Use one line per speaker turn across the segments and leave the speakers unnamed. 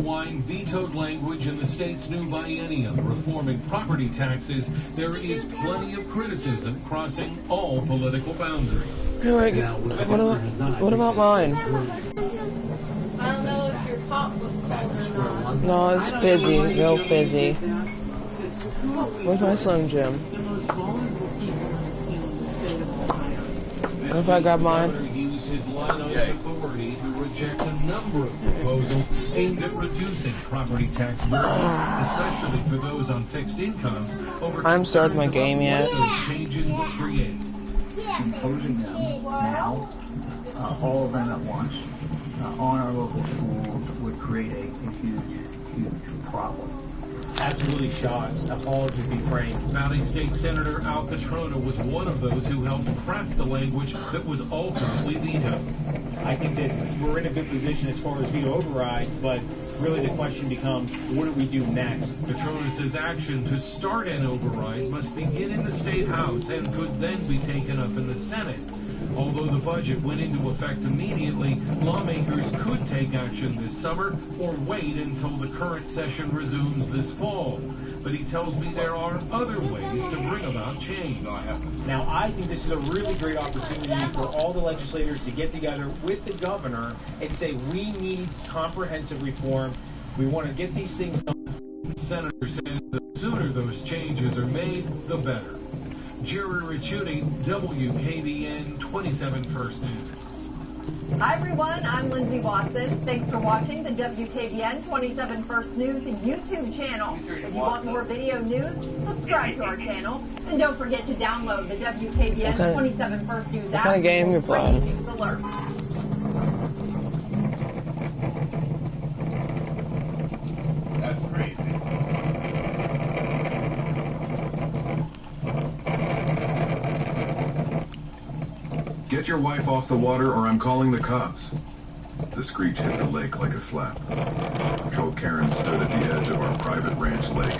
DeWine vetoed language in the state's new biennium reforming property taxes. There is plenty of criticism crossing all political boundaries.
What about mine?
I don't know if your pop was cold or not.
No, it's fizzy, real fizzy. Where's my Slim Jim? What if I grab mine?
Used his line of authority to reject a number of proposals aimed at reducing property tax burdens, especially for those on fixed incomes.
I haven't started my game yet.
Those changes will create.
Imposing them now, all of them at once, on our local schools would create a huge problem.
Absolutely shocked. Apologies be framed.
Valley State Senator Al Catrona was one of those who helped craft the language that was ultimately vetoed.
I think that we're in a good position as far as veto overrides, but really the question becomes, what do we do next?
Catrona says action to start an override must begin in the State House and could then be taken up in the Senate. Although the budget went into effect immediately, lawmakers could take action this summer or wait until the current session resumes this fall. But he tells me there are other ways to bring about change.
Now, I think this is a really great opportunity for all the legislators to get together with the governor and say, we need comprehensive reform. We want to get these things done.
The senator says the sooner those changes are made, the better. Jerry Ricciuti, WKBN 27 First News.
Hi everyone, I'm Lindsay Watson. Thanks for watching the WKBN 27 First News YouTube channel. If you want more video news, subscribe to our channel. And don't forget to download the WKBN 27 First News app.
What kind of game you're playing?
News alert.
That's crazy.
Get your wife off the water or I'm calling the cops. The screech hit the lake like a slap. Joe Karen stood at the edge of our private ranch lake,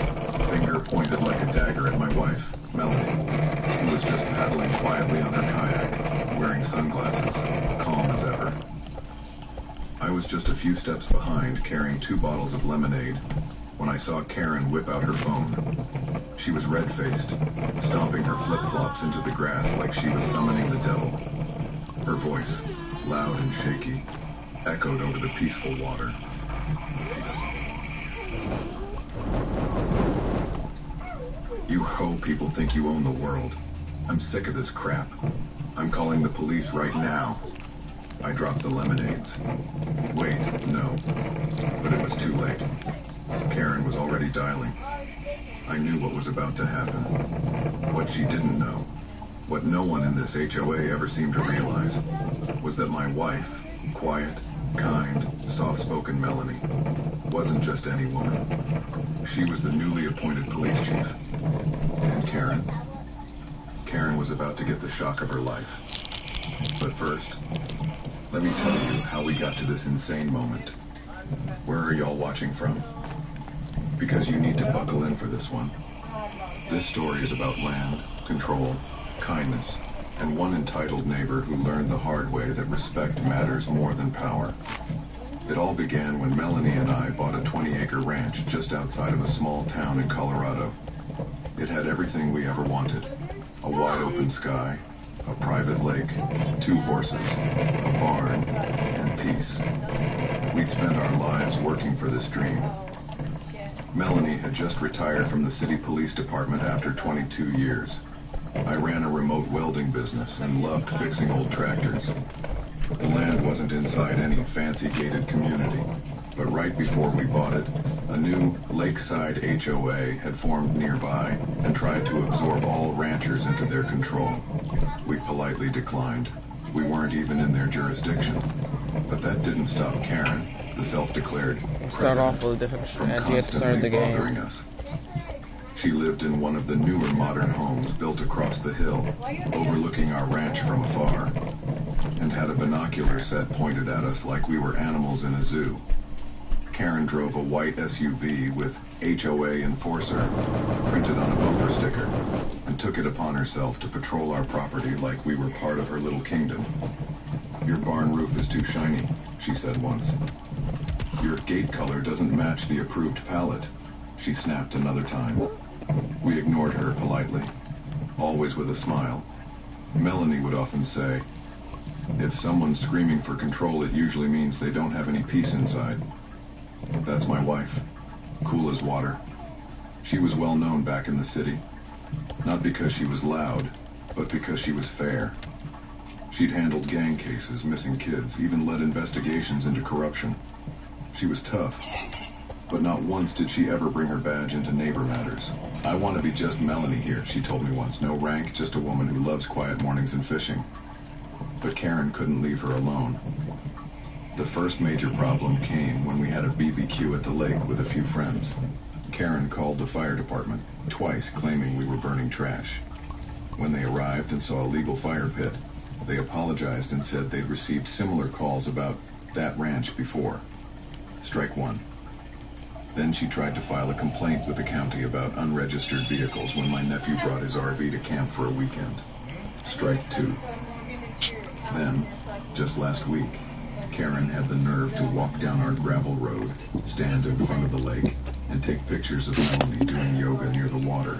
finger pointed like a dagger at my wife, Melanie, who was just paddling quietly on her kayak, wearing sunglasses, calm as ever. I was just a few steps behind, carrying 2 bottles of lemonade, when I saw Karen whip out her phone. She was red-faced, stomping her flip-flops into the grass like she was summoning the devil. Her voice, loud and shaky, echoed over the peaceful water. You ho people think you own the world. I'm sick of this crap. I'm calling the police right now. I dropped the lemonades. Wait, no. But it was too late. Karen was already dialing. I knew what was about to happen. What she didn't know, what no one in this HOA ever seemed to realize, was that my wife, quiet, kind, soft-spoken Melanie, wasn't just any woman. She was the newly appointed police chief. And Karen was about to get the shock of her life. But first, let me tell you how we got to this insane moment. Where are y'all watching from? Because you need to buckle in for this one. This story is about land, control, kindness, and one entitled neighbor who learned the hard way that respect matters more than power. It all began when Melanie and I bought a 20-acre ranch just outside of a small town in Colorado. It had everything we ever wanted. A wide open sky, a private lake, 2 horses, a barn, and peace. We'd spent our lives working for this dream. Melanie had just retired from the city police department after 22 years. I ran a remote welding business and loved fixing old tractors. The land wasn't inside any fancy gated community, but right before we bought it, a new lakeside HOA had formed nearby and tried to absorb all ranchers into their control. We politely declined. We weren't even in their jurisdiction. But that didn't stop Karen, the self-declared
Start off with a different strategy at the start of the game.
bothering us. She lived in one of the newer modern homes built across the hill, overlooking our ranch from afar, and had a binocular set pointed at us like we were animals in a zoo. Karen drove a white SUV with HOA Enforcer printed on a bumper sticker and took it upon herself to patrol our property like we were part of her little kingdom. "Your barn roof is too shiny," she said once. Your gate color doesn't match the approved palette, she snapped another time. We ignored her politely, always with a smile. Melanie would often say, if someone's screaming for control, it usually means they don't have any peace inside. That's my wife, cool as water. She was well known back in the city, not because she was loud, but because she was fair. She'd handled gang cases, missing kids, even led investigations into corruption. She was tough, but not once did she ever bring her badge into neighbor matters. I want to be just Melanie here, she told me once. No rank, just a woman who loves quiet mornings and fishing. But Karen couldn't leave her alone. The first major problem came when we had a BBQ at the lake with a few friends. Karen called the fire department, twice claiming we were burning trash. When they arrived and saw a legal fire pit, they apologized and said they'd received similar calls about that ranch before. Strike one. Then she tried to file a complaint with the county about unregistered vehicles when my nephew brought his RV to camp for a weekend. Strike two. Then, just last week, Karen had the nerve to walk down our gravel road, stand in front of the lake, and take pictures of Melanie doing yoga near the water.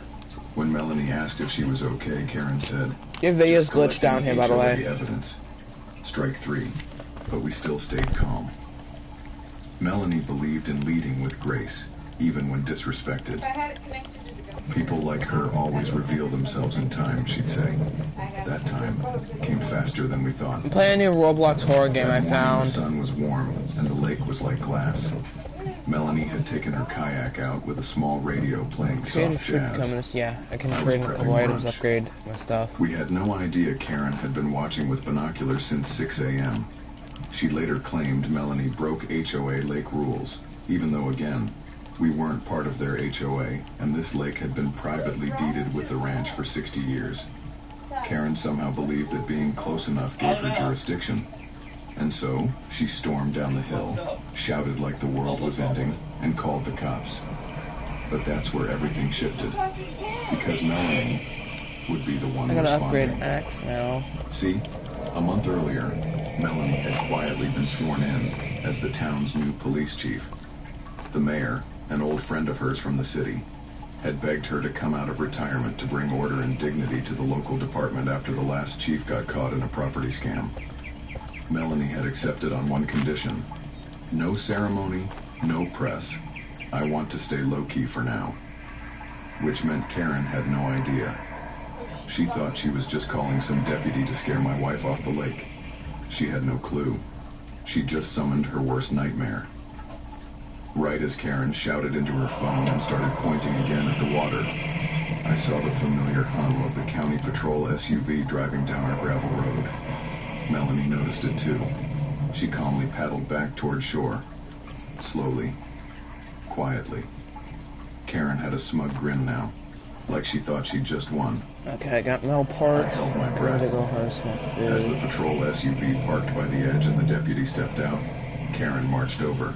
When Melanie asked if she was okay, Karen said,
Your video's glitched down here, by the way.
Evidence. Strike three, but we still stayed calm. Melanie believed in leading with grace, even when disrespected. People like her always reveal themselves in time, she'd say. That time came faster than we thought.
I'm playing a new Roblox horror game I found.
The sun was warm, and the lake was like glass. Melanie had taken her kayak out with a small radio playing soft jazz.
Yeah, I can trade a couple items, upgrade my stuff.
We had no idea Karen had been watching with binoculars since 6 a.m. She later claimed Melanie broke HOA lake rules, even though, again, we weren't part of their HOA, and this lake had been privately deeded with the ranch for 60 years. Karen somehow believed that being close enough gave her jurisdiction. And so, she stormed down the hill, shouted like the world was ending, and called the cops. But that's where everything shifted, because Melanie would be the one responding.
I gotta upgrade axe now.
See, a month earlier, Melanie had quietly been sworn in as the town's new police chief. The mayor, an old friend of hers from the city, had begged her to come out of retirement to bring order and dignity to the local department after the last chief got caught in a property scam. Melanie had accepted on one condition: no ceremony, no press. I want to stay low-key for now. Which meant Karen had no idea. She thought she was just calling some deputy to scare my wife off the lake. She had no clue. She just summoned her worst nightmare. Right as Karen shouted into her phone and started pointing again at the water, I saw the familiar hum of the county patrol SUV driving down our gravel road. Melanie noticed it too. She calmly paddled back toward shore. Slowly. Quietly. Karen had a smug grin now, like she thought she'd just won.
Okay, I got metal parts.
I held my
I'm
breath.
gonna go harvest my food.
As the patrol SUV parked by the edge and the deputy stepped out, Karen marched over.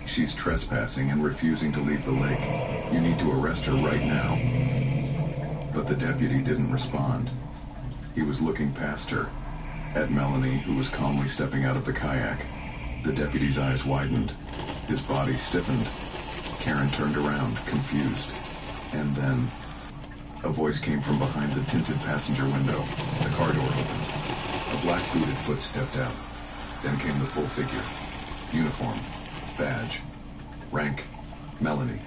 She's trespassing and refusing to leave the lake. You need to arrest her right now. But the deputy didn't respond. He was looking past her, at Melanie, who was calmly stepping out of the kayak. The deputy's eyes widened. His body stiffened. Karen turned around, confused. And then, a voice came from behind the tinted passenger window. The car door opened. A black-booted foot stepped out. Then came the full figure. Uniform. Badge. Rank. Melanie.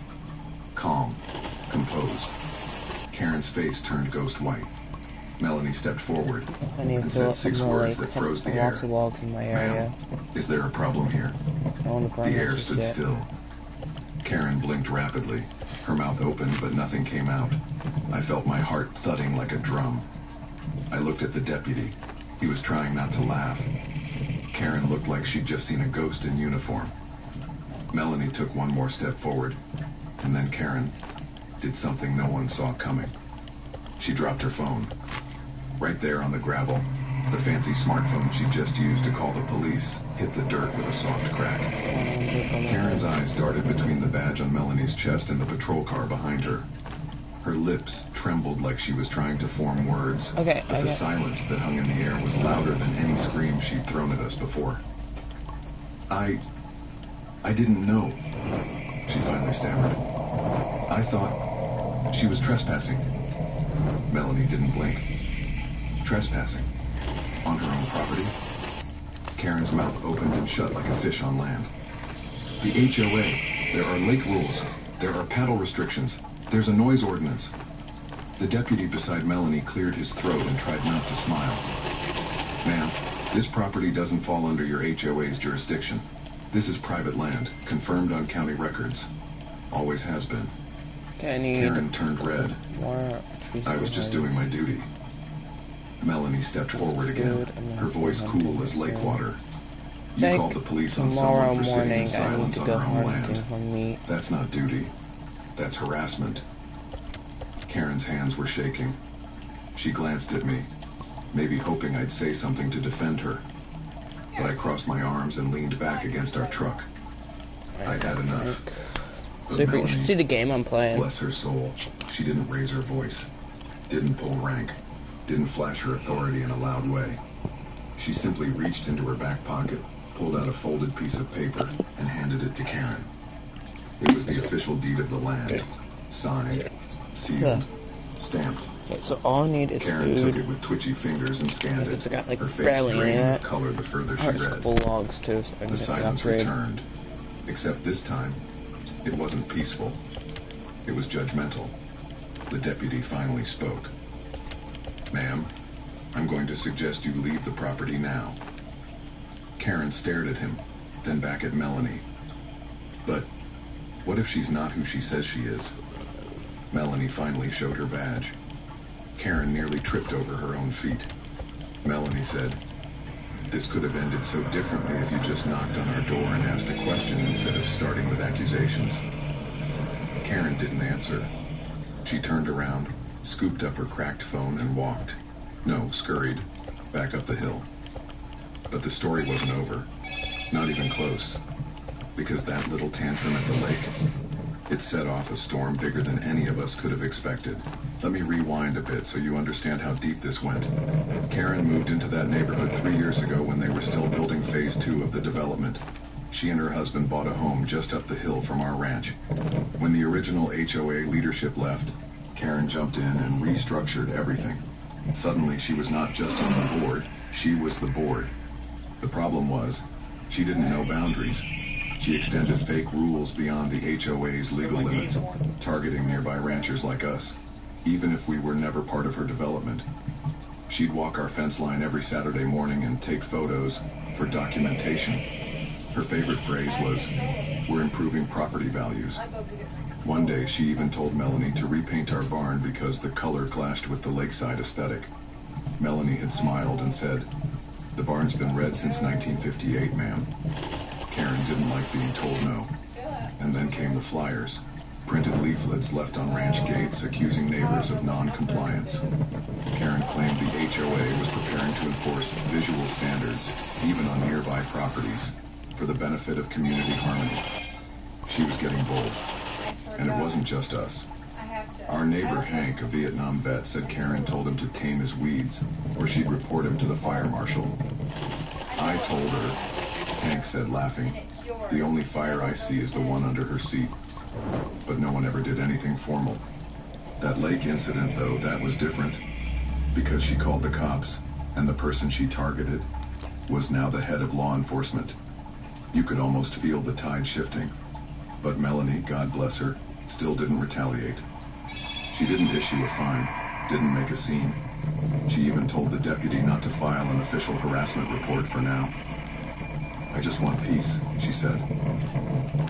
Calm. Composed. Karen's face turned ghost white. Melanie stepped forward and said 6 words that froze the air.
Lots of logs in my area.
Ma'am, is there a problem here? The air stood still. Karen blinked rapidly. Her mouth opened, but nothing came out. I felt my heart thudding like a drum. I looked at the deputy. He was trying not to laugh. Karen looked like she'd just seen a ghost in uniform. Melanie took one more step forward, and then Karen did something no one saw coming. She dropped her phone. Right there on the gravel, the fancy smartphone she just used to call the police hit the dirt with a soft crack. Karen's eyes darted between the badge on Melanie's chest and the patrol car behind her. Her lips trembled like she was trying to form words, but the silence that hung in the air was louder than any scream she'd thrown at us before. I didn't know, she finally stammered. I thought she was trespassing. Melanie didn't blink. Trespassing? On her own property? Karen's mouth opened and shut like a fish on land. The HOA. There are lake rules. There are paddle restrictions. There's a noise ordinance. The deputy beside Melanie cleared his throat and tried not to smile. Ma'am, this property doesn't fall under your HOA's jurisdiction. This is private land, confirmed on county records. Always has been. Karen turned red. I was just doing my duty. Melanie stepped forward again, her voice cool as lake water. You called the police on someone for sitting in silence on their own land. That's not duty. That's harassment. Karen's hands were shaking. She glanced at me, maybe hoping I'd say something to defend her. But I crossed my arms and leaned back against our truck. I'd had enough. But
So you should see the game I'm playing.
Bless her soul, she didn't raise her voice, didn't pull rank, didn't flash her authority in a loud way. She simply reached into her back pocket, pulled out a folded piece of paper, and handed it to Karen. It was the official deed of the land, signed, sealed, stamped.
Okay, so all I need is
Karen
food.
took it with twitchy fingers and scanned it.
It's got like
Her face
barely in
drained
it.
with color the further she
There's a
read.
couple logs too, so I can
The
get an
silence
upgrade.
returned, except this time, it wasn't peaceful. It was judgmental. The deputy finally spoke. Ma'am, I'm going to suggest you leave the property now. Karen stared at him, then back at Melanie. But what if she's not who she says she is? Melanie finally showed her badge. Karen nearly tripped over her own feet. Melanie said, "This could have ended so differently if you just knocked on our door and asked a question instead of starting with accusations." Karen didn't answer. She turned around, scooped up her cracked phone and walked. No, scurried, back up the hill. But the story wasn't over. Not even close. Because that little tantrum at the lake, it set off a storm bigger than any of us could have expected. Let me rewind a bit so you understand how deep this went. Karen moved into that neighborhood 3 years ago when they were still building phase 2 of the development. She and her husband bought a home just up the hill from our ranch. When the original HOA leadership left, Karen jumped in and restructured everything. Suddenly, she was not just on the board, she was the board. The problem was, she didn't know boundaries. She extended fake rules beyond the HOA's legal limits, targeting nearby ranchers like us, even if we were never part of her development. She'd walk our fence line every Saturday morning and take photos for documentation. Her favorite phrase was, "We're improving property values." One day, she even told Melanie to repaint our barn because the color clashed with the lakeside aesthetic. Melanie had smiled and said, "The barn's been red since 1958, ma'am." Karen didn't like being told no. And then came the flyers, printed leaflets left on ranch gates accusing neighbors of non-compliance. Karen claimed the HOA was preparing to enforce visual standards, even on nearby properties, for the benefit of community harmony. She was getting bold. And it wasn't just us. Our neighbor Hank, a Vietnam vet, said Karen told him to tame his weeds, or she'd report him to the fire marshal. I told her, Hank said, laughing, "The only fire I see is the one under her seat." But no one ever did anything formal. That lake incident, though, that was different. Because she called the cops, and the person she targeted was now the head of law enforcement. You could almost feel the tide shifting. But Melanie, God bless her, still didn't retaliate. She didn't issue a fine, didn't make a scene. She even told the deputy not to file an official harassment report for now. "I just want peace," she said.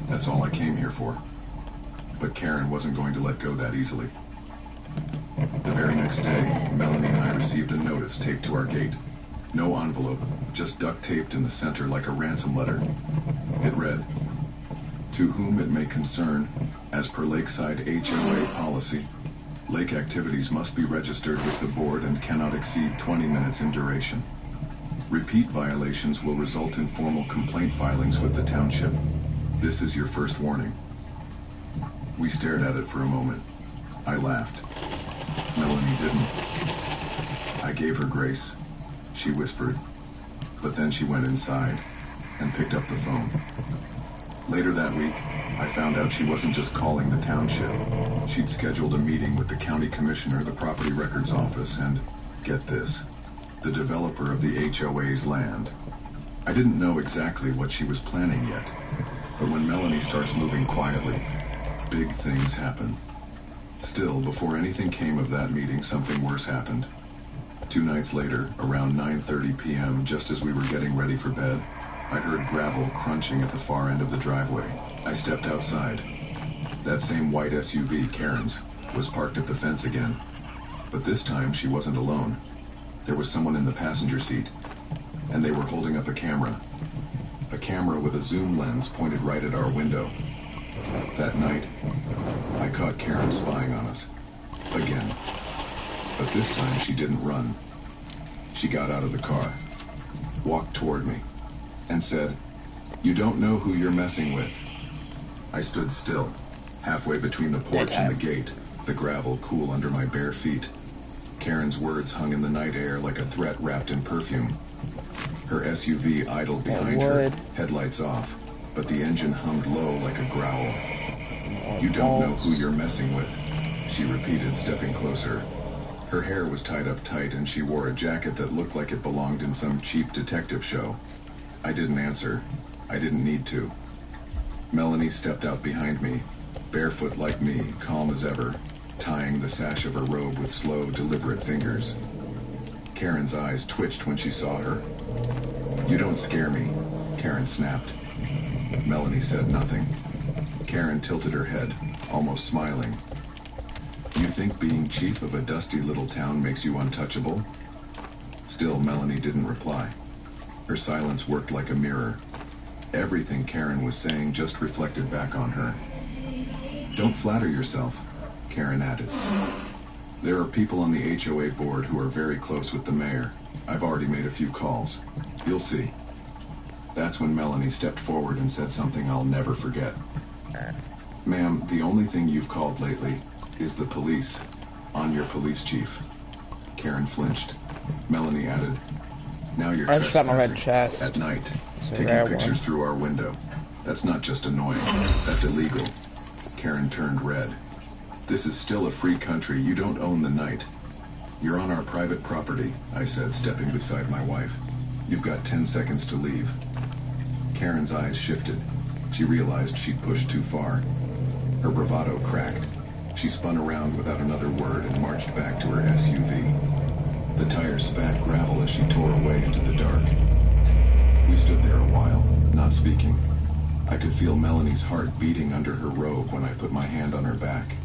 "That's all I came here for." But Karen wasn't going to let go that easily. The very next day, Melanie and I received a notice taped to our gate. No envelope, just duct taped in the center like a ransom letter. It read, "To whom it may concern, as per Lakeside HOA policy, lake activities must be registered with the board and cannot exceed 20 minutes in duration. Repeat violations will result in formal complaint filings with the township. This is your first warning." We stared at it for a moment. I laughed. Melanie didn't. I gave her grace, she whispered. But then she went inside and picked up the phone. Later that week, I found out she wasn't just calling the township. She'd scheduled a meeting with the county commissioner, the property records office, and, get this, the developer of the HOA's land. I didn't know exactly what she was planning yet, but when Melanie starts moving quietly, big things happen. Still, before anything came of that meeting, something worse happened. 2 nights later, around 9:30 p.m., just as we were getting ready for bed, I heard gravel crunching at the far end of the driveway. I stepped outside. That same white SUV, Karen's, was parked at the fence again. But this time, she wasn't alone. There was someone in the passenger seat, and they were holding up a camera. A camera with a zoom lens pointed right at our window. That night, I caught Karen spying on us. Again. But this time, she didn't run. She got out of the car, walked toward me, and said, "You don't know who you're messing with." I stood still, halfway between the porch and the gate, the gravel cool under my bare feet. Karen's words hung in the night air like a threat wrapped in perfume. Her SUV idled behind her, headlights off, but the engine hummed low like a growl. "You don't know who you're messing with," she repeated, stepping closer. Her hair was tied up tight, and she wore a jacket that looked like it belonged in some cheap detective show. I didn't answer. I didn't need to. Melanie stepped out behind me, barefoot like me, calm as ever, tying the sash of her robe with slow, deliberate fingers. Karen's eyes twitched when she saw her. "You don't scare me," Karen snapped. Melanie said nothing. Karen tilted her head, almost smiling. "You think being chief of a dusty little town makes you untouchable?" Still, Melanie didn't reply. Her silence worked like a mirror. Everything Karen was saying just reflected back on her. "Don't flatter yourself," Karen added. "There are people on the HOA board who are very close with the mayor. I've already made a few calls. You'll see." That's when Melanie stepped forward and said something I'll never forget. "Ma'am, the only thing you've called lately is the police. On your police chief." Karen flinched. Melanie added, "Now you're
I just got my red
trespassing
chest.
at night,
It's a
taking
rare
pictures
one.
through our window. That's not just annoying, that's illegal." Karen turned red. "This is still a free country. You don't own the night." "You're on our private property," I said, stepping beside my wife. "You've got 10 seconds to leave." Karen's eyes shifted. She realized she'd pushed too far. Her bravado cracked. She spun around without another word and marched back to her SUV. The tires spat gravel as she tore away into the dark. We stood there a while, not speaking. I could feel Melanie's heart beating under her robe when I put my hand on her back.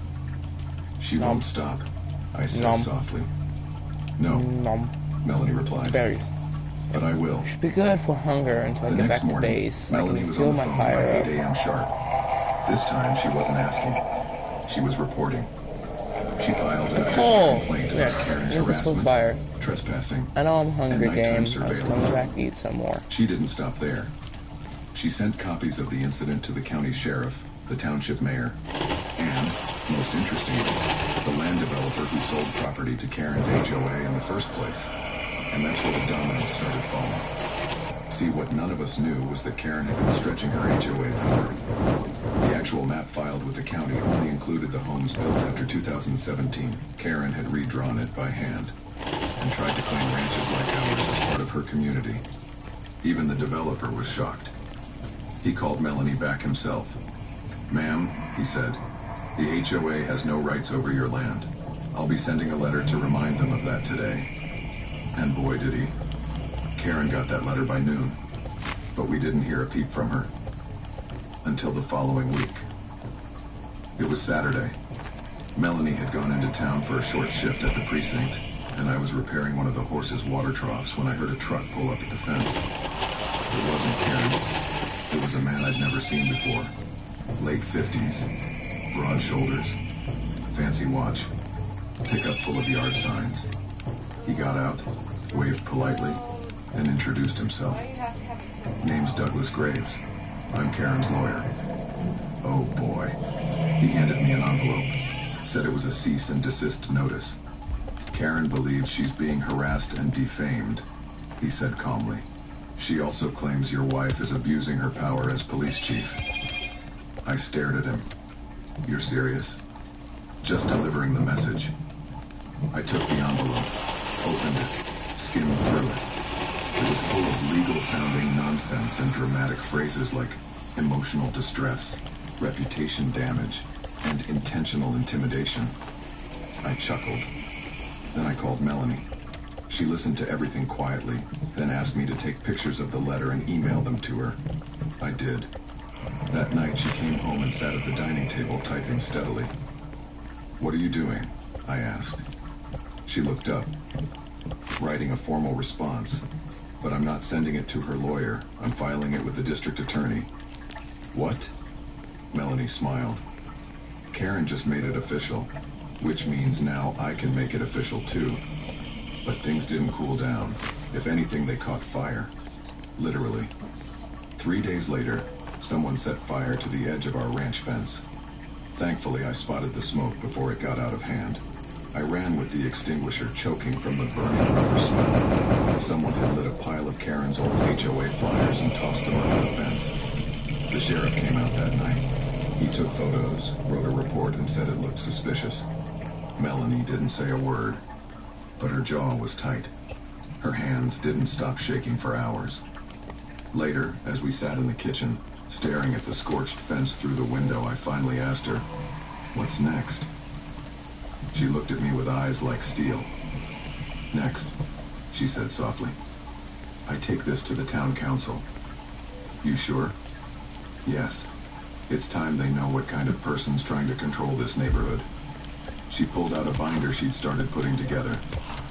"She won't stop," I said softly. "No," Melanie replied.
Berries.
"But I will."
Should be good for hunger until I
The
get
next
back to
morning,
base.
Melanie
I can
was
feel
on the
my
phone by
fire
8
up.
a.m. sharp. This time, she wasn't asking. She was reporting. She filed an official complaint about Karen's harassment,
fire.
trespassing,
I know I'm
and
hungry,
nighttime
game. I was
surveillance.
coming back to eat some more.
She didn't stop there. She sent copies of the incident to the county sheriff, the township mayor, and, most interestingly, the land developer who sold property to Karen's HOA in the first place. And that's where the dominoes started falling. See, what none of us knew was that Karen had been stretching her HOA power. The actual map filed with the county only included the homes built after 2017. Karen had redrawn it by hand and tried to claim ranches like ours as part of her community. Even the developer was shocked. He called Melanie back himself. "Ma'am," he said, "the HOA has no rights over your land. I'll be sending a letter to remind them of that today." And boy, did he. Karen got that letter by noon, but we didn't hear a peep from her until the following week. It was Saturday. Melanie had gone into town for a short shift at the precinct, and I was repairing one of the horses' water troughs when I heard a truck pull up at the fence. It wasn't Karen. It was a man I'd never seen before. Late 50s, broad shoulders, fancy watch, pickup full of yard signs. He got out, waved politely, and introduced himself. "Name's Douglas Graves. I'm Karen's lawyer." Oh boy. He handed me an envelope, said it was a cease and desist notice. "Karen believes she's being harassed and defamed," he said calmly. "She also claims your wife is abusing her power as police chief." I stared at him. You're serious? Just delivering the message. I took the envelope, opened it, skimmed through it. It was full of legal-sounding nonsense and dramatic phrases like emotional distress, reputation damage, and intentional intimidation. I chuckled. Then I called Melanie. She listened to everything quietly, then asked me to take pictures of the letter and email them to her. I did. That night she came home and sat at the dining table typing steadily. What are you doing? I asked. She looked up. Writing a formal response. But I'm not sending it to her lawyer. I'm filing it with the district attorney. What? Melanie smiled. Karen just made it official, which means now I can make it official too. But things didn't cool down. If anything, they caught fire. Literally. 3 days later, someone set fire to the edge of our ranch fence. Thankfully, I spotted the smoke before it got out of hand. I ran with the extinguisher choking from the burning rubber smell. Someone had lit a pile of Karen's old HOA flyers and tossed them under the fence. The sheriff came out that night. He took photos, wrote a report, and said it looked suspicious. Melanie didn't say a word, but her jaw was tight. Her hands didn't stop shaking for hours. Later, as we sat in the kitchen, staring at the scorched fence through the window, I finally asked her, "What's next?" She looked at me with eyes like steel. "Next," she said softly, "I take this to the town council." "You sure?" "Yes. It's time they know what kind of person's trying to control this neighborhood." She pulled out a binder she'd started putting together.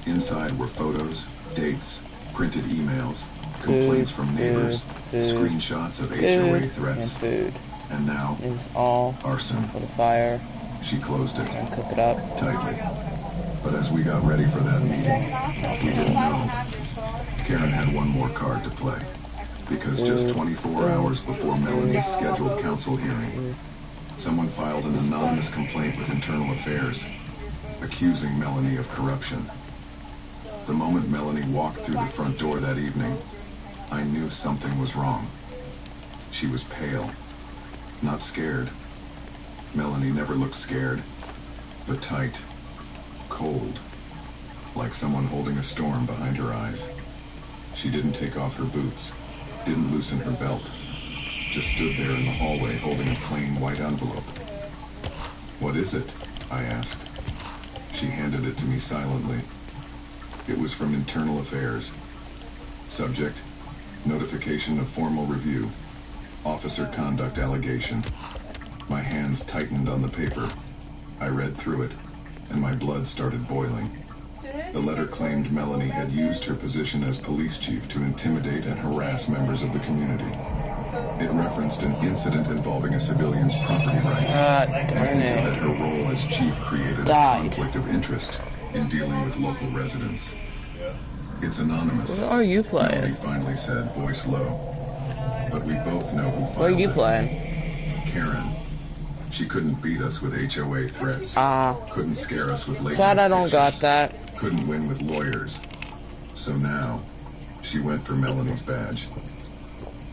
Inside were photos, dates, printed emails, complaints from neighbors, screenshots of HOA threats, and now
it's all
arson.
for the fire.
She closed it
And cook it up.
tightly. But as we got ready for that meeting, we didn't know. Karen had one more card to play. Because just 24 hours before Melanie's scheduled council hearing, someone filed an anonymous complaint with Internal Affairs, accusing Melanie of corruption. The moment Melanie walked through the front door that evening, I knew something was wrong. She was pale, not scared. Melanie never looked scared, but tight, cold, like someone holding a storm behind her eyes. She didn't take off her boots, didn't loosen her belt, just stood there in the hallway holding a plain white envelope. "What is it?" I asked. She handed it to me silently. It was from Internal Affairs. Subject, notification of formal review, officer conduct allegation. My hands tightened on the paper. I read through it, and my blood started boiling. The letter claimed Melanie had used her position as police chief to intimidate and harass members of the community. It referenced an incident involving a civilian's property rights, and hinted that her role as chief created a conflict of interest in dealing with local residents. "It's anonymous,"
What are you playing?
Melanie finally said, voice low. "But we both know who filed
What are you
it.
playing?
Karen. She couldn't beat us with HOA threats. Couldn't scare us with late
Sad I don't
pictures.
got that.
Couldn't win with lawyers. So now, she went for Melanie's badge.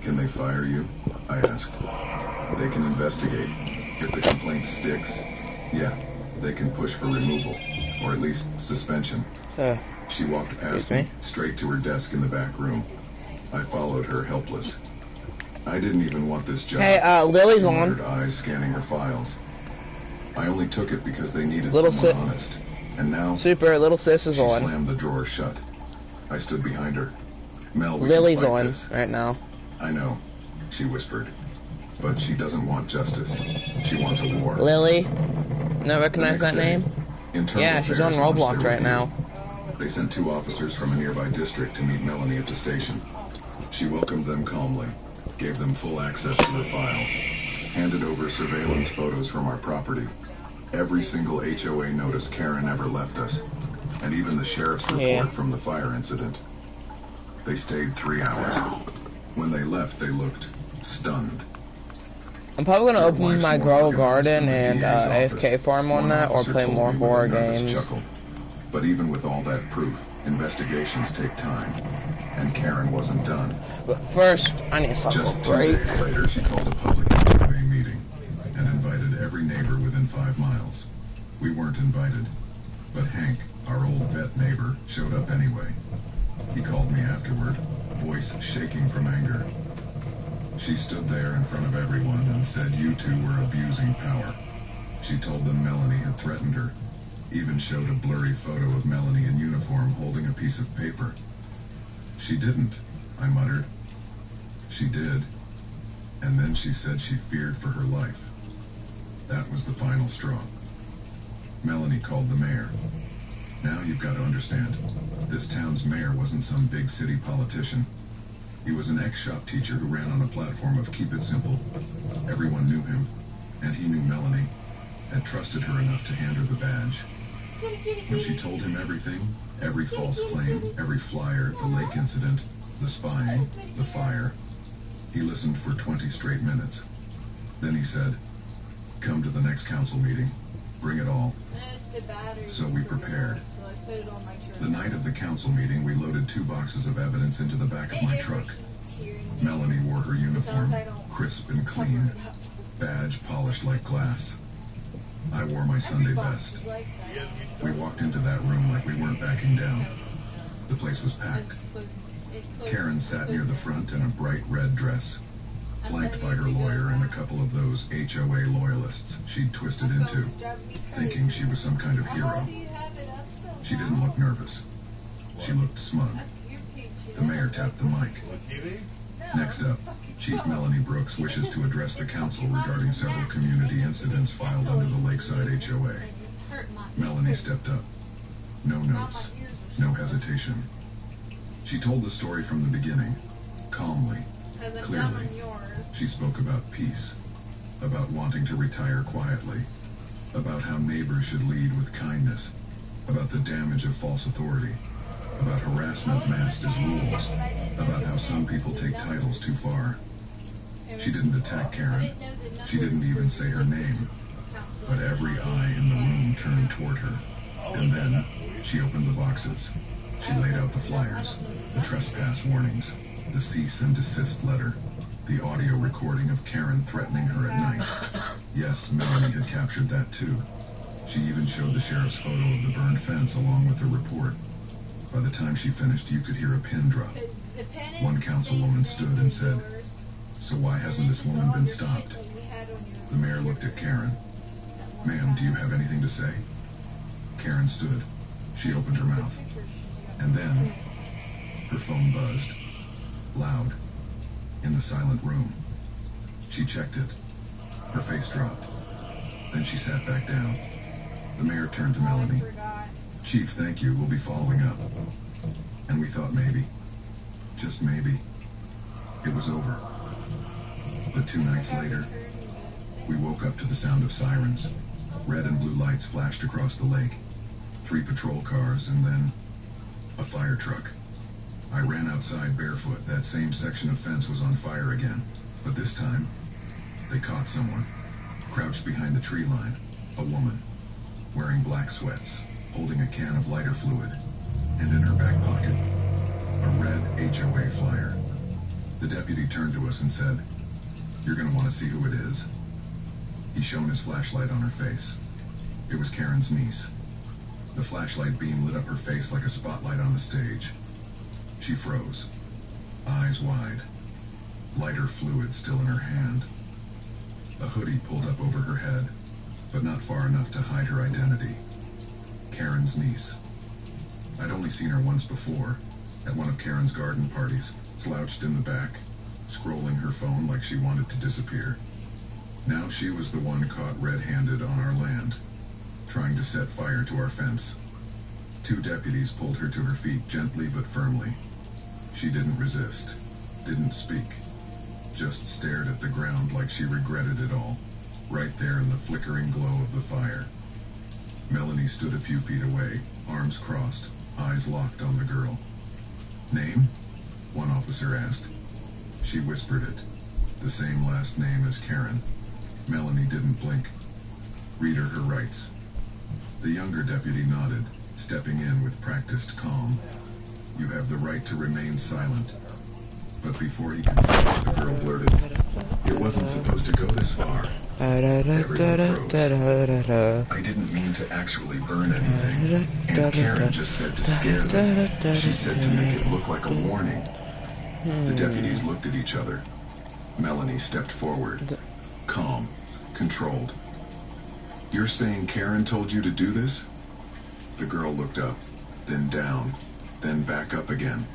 "Can they fire you?" I asked. "They can investigate. If the complaint sticks, yeah, they can push for removal, or at least suspension." She walked past me, straight to her desk in the back room. I followed her, helpless. I didn't even want this job.
Hey, Lily's on.
Wondered eyes scanning her files. I only took it because they needed
Little
someone honest. And now,
Super, little sis is
she
on.
slammed the drawer shut. I stood behind her. "Mel, we
Lily's
can fight
on
this."
right now.
"I know," she whispered. "But she doesn't want justice. She wants a war."
Lily? Not recognize
The next
that
day,
name?
Internal
Yeah, she's on
Affairs launched
Roblox
their
right
review.
now.
They sent 2 officers from a nearby district to meet Melanie at the station. She welcomed them calmly, gave them full access to her files, handed over surveillance photos from our property, every single HOA notice Karen ever left us, and even the sheriff's report from the fire incident. They stayed 3 hours. When they left, they looked stunned.
I'm probably gonna open my grow garden and
DA's
AFK farm on
One
that, or
officer
play
told
more
me with a
horror
nervous
games.
chuckle. But even with all that proof, investigations take time, and Karen wasn't done.
But first, I need to stop
Just
a
2
break.
days later, she called a public HOA meeting. 5 miles. We weren't invited, but Hank, our old vet neighbor, showed up anyway. He called me afterward, voice shaking from anger. She stood there in front of everyone and said you two were abusing power. She told them Melanie had threatened her, even showed a blurry photo of Melanie in uniform holding a piece of paper. She didn't, I muttered. She did, and then she said she feared for her life. That was the final straw. Melanie called the mayor. Now you've got to understand, this town's mayor wasn't some big city politician. He was an ex-shop teacher who ran on a platform of keep it simple. Everyone knew him, and he knew Melanie, had trusted her enough to hand her the badge. When she told him everything, every false claim, every flyer, the lake incident, the spying, the fire, he listened for 20 straight minutes. Then he said, "Come to the next council meeting. Bring it all." So we prepared. The night of the council meeting, we loaded 2 boxes of evidence into the back of my truck. Melanie wore her uniform, crisp and clean, badge polished like glass. I wore my Sunday best. We walked into that room like we weren't backing down. The place was packed. Karen sat near the front in a bright red dress, flanked by her lawyer and a couple of those HOA loyalists she'd twisted into, thinking she was some kind of hero. She didn't look nervous. She looked smug. The mayor tapped the mic. Next up, Chief Melanie Brooks wishes to address the council regarding several community incidents filed under the Lakeside HOA. Melanie stepped up. No notes. No hesitation. She told the story from the beginning, calmly, clearly. She spoke about peace, about wanting to retire quietly, about how neighbors should lead with kindness, about the damage of false authority, about harassment masked as rules, about how some people take titles too far. She didn't attack Karen. She didn't even say her name. But every eye in the room turned toward her. And then she opened the boxes. She laid out the flyers, the trespass warnings, the cease and desist letter, the audio recording of Karen threatening her at night. Yes, Melanie had captured that too. She even showed the sheriff's photo of the burned fence along with the report. By the time she finished, you could hear a pin drop. One councilwoman stood and said, "So why hasn't this woman been stopped?" The mayor looked at Karen. "Ma'am, do you have anything to say?" Karen stood. She opened her mouth. And then, her phone buzzed. Loud. In the silent room. She checked it. Her face dropped. Then she sat back down. The mayor turned to Melanie. "Chief, thank you. We'll be following up." And we thought maybe, just maybe, it was over. But 2 nights later, we woke up to the sound of sirens. Red and blue lights flashed across the lake. 3 patrol cars, and then a fire truck. I ran outside barefoot. That same section of fence was on fire again. But this time, they caught someone. Crouched behind the tree line, a woman, wearing black sweats, holding a can of lighter fluid, and in her back pocket, a red HOA flyer. The deputy turned to us and said, "You're going to want to see who it is." He shone his flashlight on her face. It was Karen's niece. The flashlight beam lit up her face like a spotlight on the stage. She froze, eyes wide, lighter fluid still in her hand. A hoodie pulled up over her head, but not far enough to hide her identity. Karen's niece. I'd only seen her once before, at one of Karen's garden parties, slouched in the back, scrolling her phone like she wanted to disappear. Now she was the one caught red-handed on our land, trying to set fire to our fence. 2 deputies pulled her to her feet gently but firmly. She didn't resist, didn't speak, just stared at the ground like she regretted it all, right there in the flickering glow of the fire. Melanie stood a few feet away, arms crossed, eyes locked on the girl. "Name?" one officer asked. She whispered it, the same last name as Karen. Melanie didn't blink. "Read her rights." The younger deputy nodded, stepping in with practiced calm. "You have the right to remain silent." But before he could finish, the girl blurted, "It wasn't supposed to go this far." Everyone froze. I didn't mean to actually burn anything, and Karen just said to scare them. She said to make it look like a warning. The deputies looked at each other. Melanie stepped forward, calm, controlled. You're saying Karen told you to do this? The girl looked up, then down, then back up again.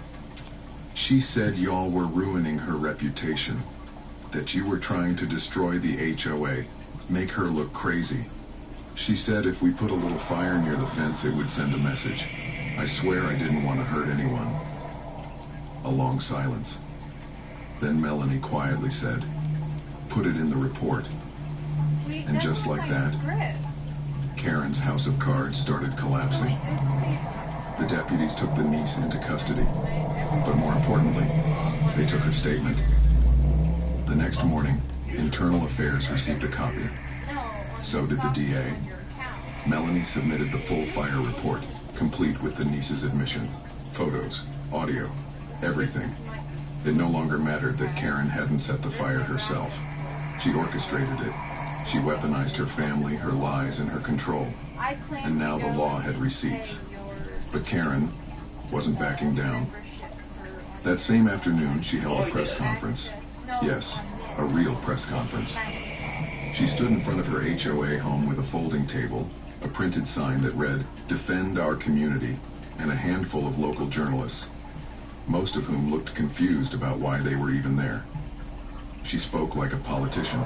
She said y'all were ruining her reputation, that you were trying to destroy the HOA, make her look crazy. She said if we put a little fire near the fence, it would send a message. I swear I didn't want to hurt anyone. A long silence. Then Melanie quietly said, put it in the report. And just like that, Karen's house of cards started collapsing. The deputies took the niece into custody, but more importantly, they took her statement. The next morning, Internal Affairs received a copy. So did the DA. Melanie submitted the full fire report, complete with the niece's admission. Photos, audio, everything. It no longer mattered that Karen hadn't set the fire herself. She orchestrated it. She weaponized her family, her lies, and her control. And now the law had receipts. But Karen wasn't backing down. That same afternoon, she held a press conference. Yes, a real press conference. She stood in front of her HOA home with a folding table, a printed sign that read, "Defend our community," and a handful of local journalists, most of whom looked confused about why they were even there. She spoke like a politician.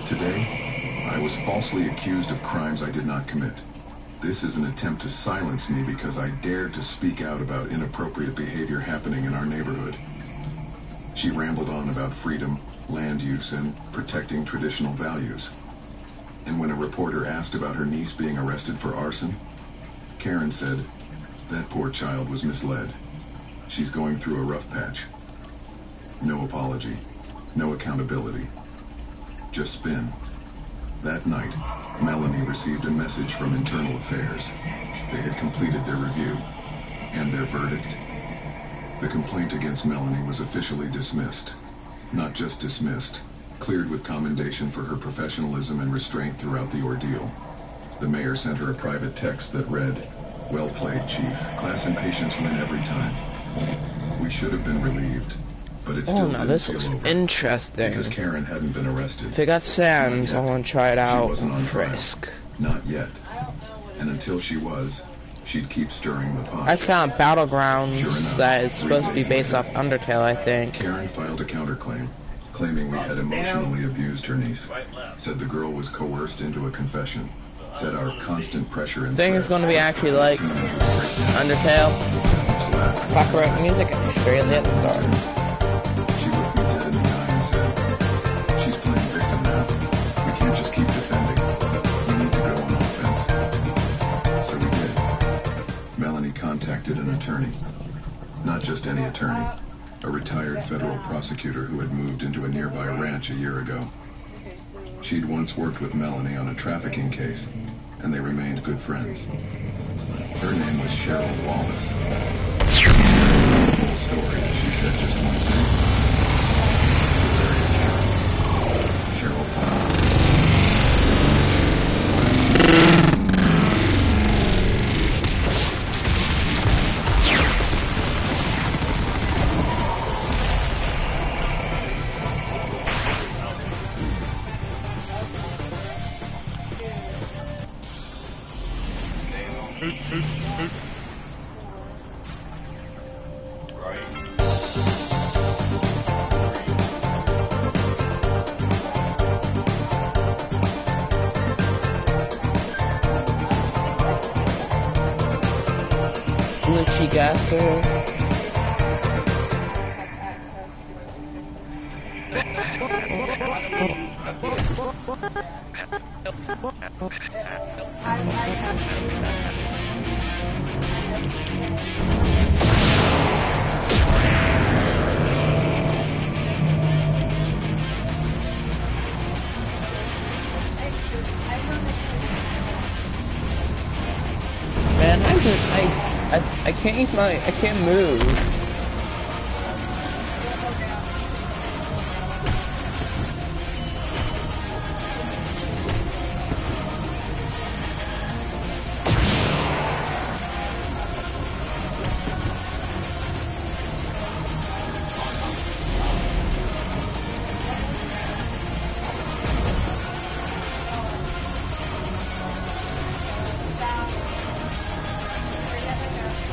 Today, I was falsely accused of crimes I did not commit. This is an attempt to silence me because I dared to speak out about inappropriate behavior happening in our neighborhood. She rambled on about freedom, land use, and protecting traditional values. And when a reporter asked about her niece being arrested for arson, Karen said, that poor child was misled. She's going through a rough patch. No apology, no accountability, just spin. That night, Melanie received a message from Internal Affairs. They had completed their review, and their verdict. The complaint against Melanie was officially dismissed. Not just dismissed, cleared with commendation for her professionalism and restraint throughout the ordeal. The mayor sent her a private text that read, "Well played, Chief. Class and patience win every time." We should have been relieved, but it still
now
didn't
this
feel
looks
over,
interesting.
because Karen hadn't been arrested.
If it got sands, I want to try it out.
She wasn't on trial.
Frisk.
Not yet. And until she was, she'd keep stirring the pot.
I found Battlegrounds
Sure enough,
that is
3
supposed to be
days
based
later,
off Undertale, I think.
Karen filed a counterclaim, claiming we had emotionally abused her niece. Said the girl was coerced into a confession. Said our constant pressure and
I think it's going to be actually like Undertale. Copyright music and straight at the start.
She looked me dead in the eye and said, she's playing victim now. We can't just keep defending. We need to go on offense. So we did. Melanie contacted an attorney. Not just any attorney. A retired federal prosecutor who had moved into a nearby ranch a year ago. She'd once worked with Melanie on a trafficking case, and they remained good friends. Her name was Cheryl Wallace. The whole story, she said just one thing. Cheryl Wallace.
Glitchy gasser. Man, I can't use I can't move.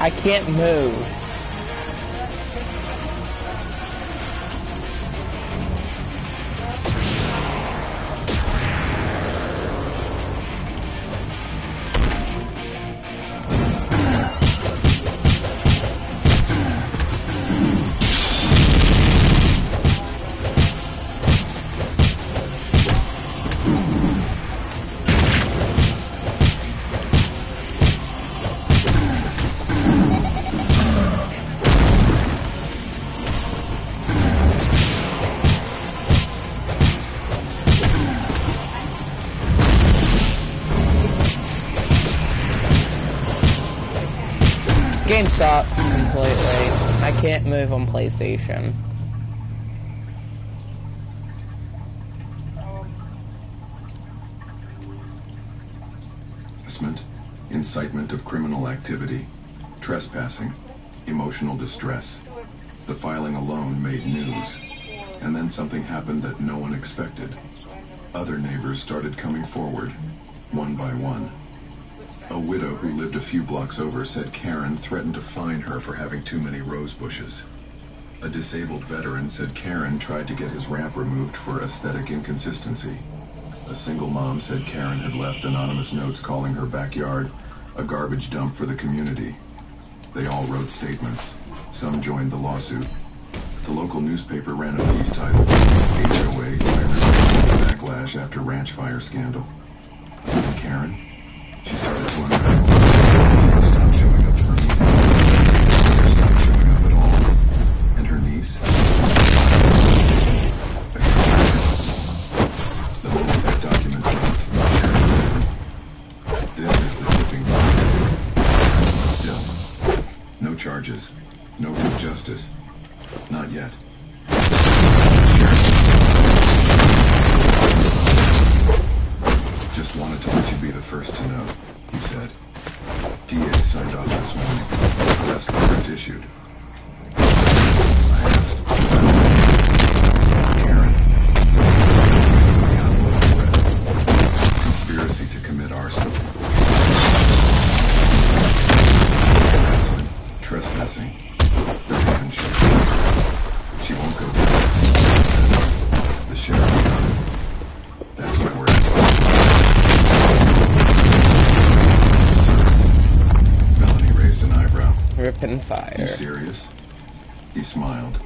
I can't move. Game sucks completely. I can't move on PlayStation.
Incitement of criminal activity, trespassing, emotional distress. The filing alone made news. And then something happened that no one expected. Other neighbors started coming forward, one by one. A widow who lived a few blocks over said Karen threatened to fine her for having too many rose bushes. A disabled veteran said Karen tried to get his ramp removed for aesthetic inconsistency. A single mom said Karen had left anonymous notes calling her backyard a garbage dump for the community. They all wrote statements. Some joined the lawsuit. The local newspaper ran a piece titled HOA Fire Backlash After Ranch Fire Scandal. And Karen? She started to unravel. Stopped showing up to her meetings. Stopped showing up at all. And her niece? The moment that document dropped, this is the tipping point. Still, no charges, no real justice. Not yet. Just wanted to let you be the first to know, he said. DA signed off this morning. Arrest warrant issued. I asked, Karen, conspiracy to commit arson. Trespassing. She won't go down. The sheriff got it. That's why we're at. Melanie raised an eyebrow.
Rip and fire.
You serious? He smiled.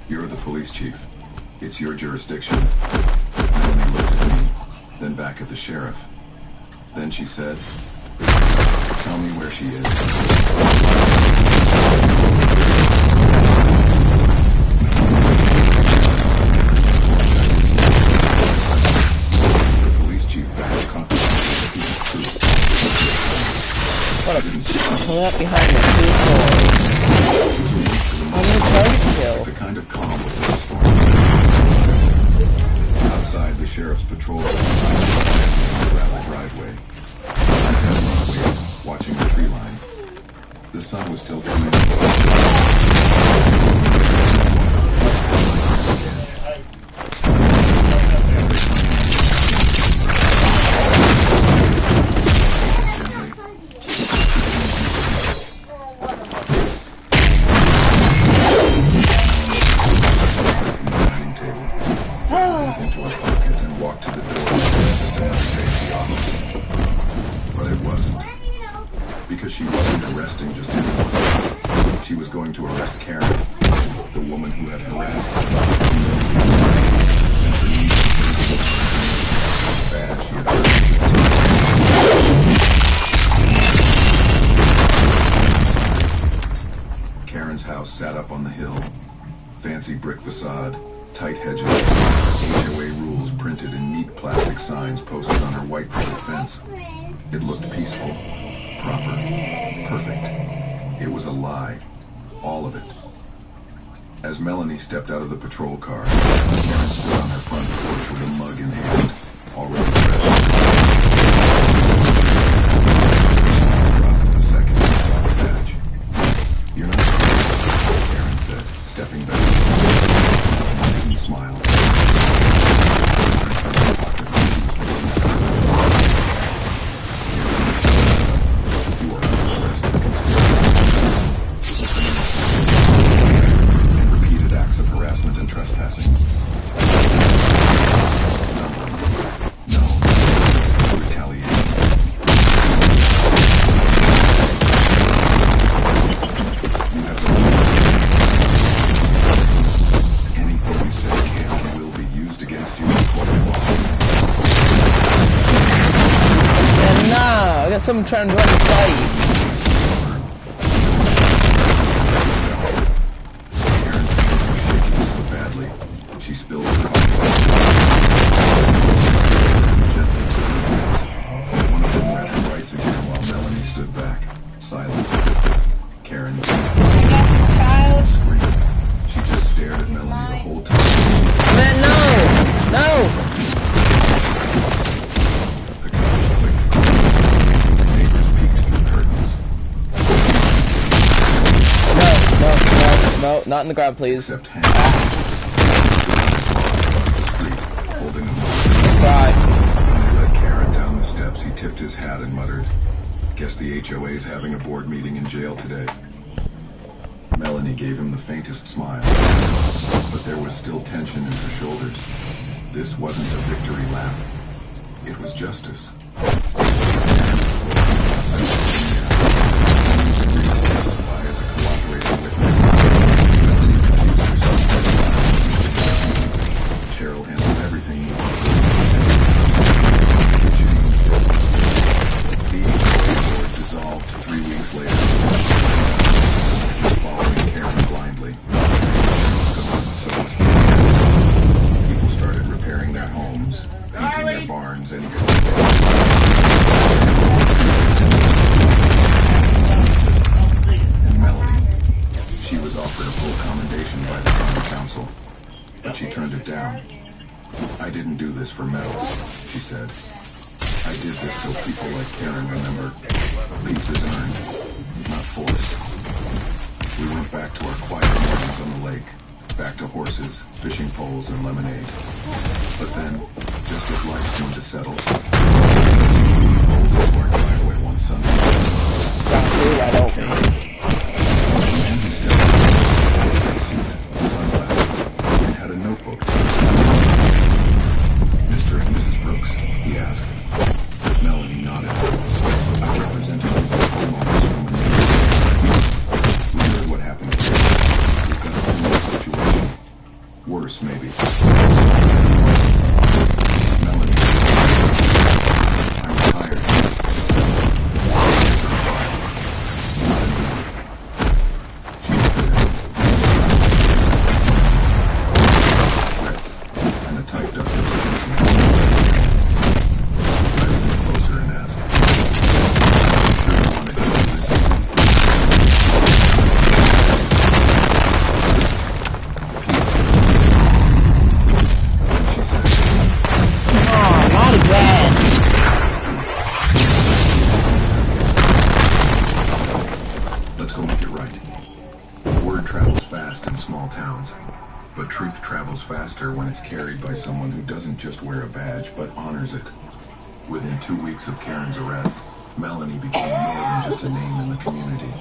You're the police chief. It's your jurisdiction. Melanie looked at me, then back at the sheriff. Then she said, tell me where she is.
Pull up behind the two on the roadkill.
The kind of calm with the storm. Outside, the sheriff's patrol on the gravel driveway. I waiting, watching the tree line. The sun was still coming. Sat up on the hill. Fancy brick facade, tight hedges, HOA rules printed in neat plastic signs posted on her white picket fence. It looked peaceful, proper, perfect. It was a lie. All of it. As Melanie stepped out of the patrol car, Karen stood on her front porch with a mug in hand, already fresh. Dropped the second she saw the badge. You're not Karen said, stepping back. I didn't smile. You are under arrest for conspiracy.
That's what I'm trying to do on the fight.
Badly, she spilled her coffee. One of them read her rights again while Melanie stood back, silent. Karen screamed. She just stared at Melanie the whole time.
Man, no! No!
The cops clicked. Neighbors peeked through curtains.
No, not in the ground, please.
Except Hank. Street, holding a
Cry.
When they led Karen down the steps, he tipped his hat and muttered, "Guess the HOA's having a board meeting in jail today." Melanie gave him the faintest smile, but there was still tension in her shoulders. This wasn't a victory lap. It was justice. As a cooperating witness, Melanie refused herself. Cheryl handled everything The board dissolved 3 weeks later. Following Karen blindly. People started repairing their homes, painting their barns, and Melanie. She was offered a full commendation by the county council, but she turned it down. "I didn't do this for medals," she said. "I did this so people like Karen remember. Peace is earned, not forced." We went back to our quiet mornings on the lake, back to horses, fishing poles, and lemonade. But then, just as life seemed to settle, we rolled into our driveway one Sunday.
Got through right open.
And had a notebook. "Mr. and Mrs. Brooks?" he asked. Melanie nodded. "I represented you as homeowners from a neighborhood. We heard what happened here. We've got a similar situation. Worse, maybe." Melanie, "I'm tired." Not anymore. She looked at him. And a typed up resignation. I leaned closer and asked, "Sure you want to do this?" And she said,
Oh, not again.
"Let's go make it right." Word travels fast in small towns, but truth travels faster when it's carried by someone who doesn't just wear a badge, but honors it. Within 2 weeks of Karen's arrest, Melanie became more than just a name in the community.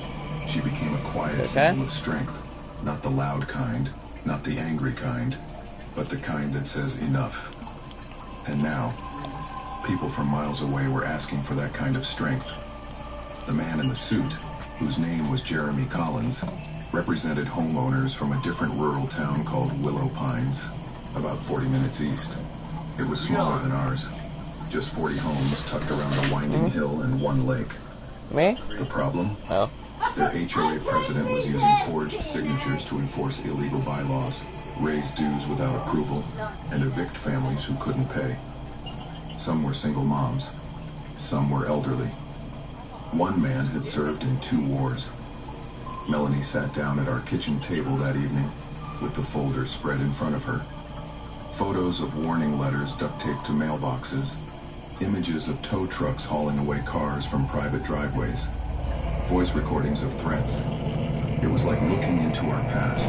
She became a quiet symbol of strength, not the loud kind, not the angry kind, but the kind that says enough. And now, people from miles away were asking for that kind of strength. The man in the suit, whose name was Jeremy Collins, represented homeowners from a different rural town called Willow Pines, about 40 minutes east. It was smaller than ours. Just 40 homes tucked around a winding hill and one lake.
Me?
The problem?
Oh.
Their HOA president was using forged signatures to enforce illegal bylaws, raise dues without approval, and evict families who couldn't pay. Some were single moms. Some were elderly. One man had served in 2 wars. Melanie sat down at our kitchen table that evening, with the folder spread in front of her. Photos of warning letters duct taped to mailboxes. Images of tow trucks hauling away cars from private driveways. Voice recordings of threats. It was like looking into our past.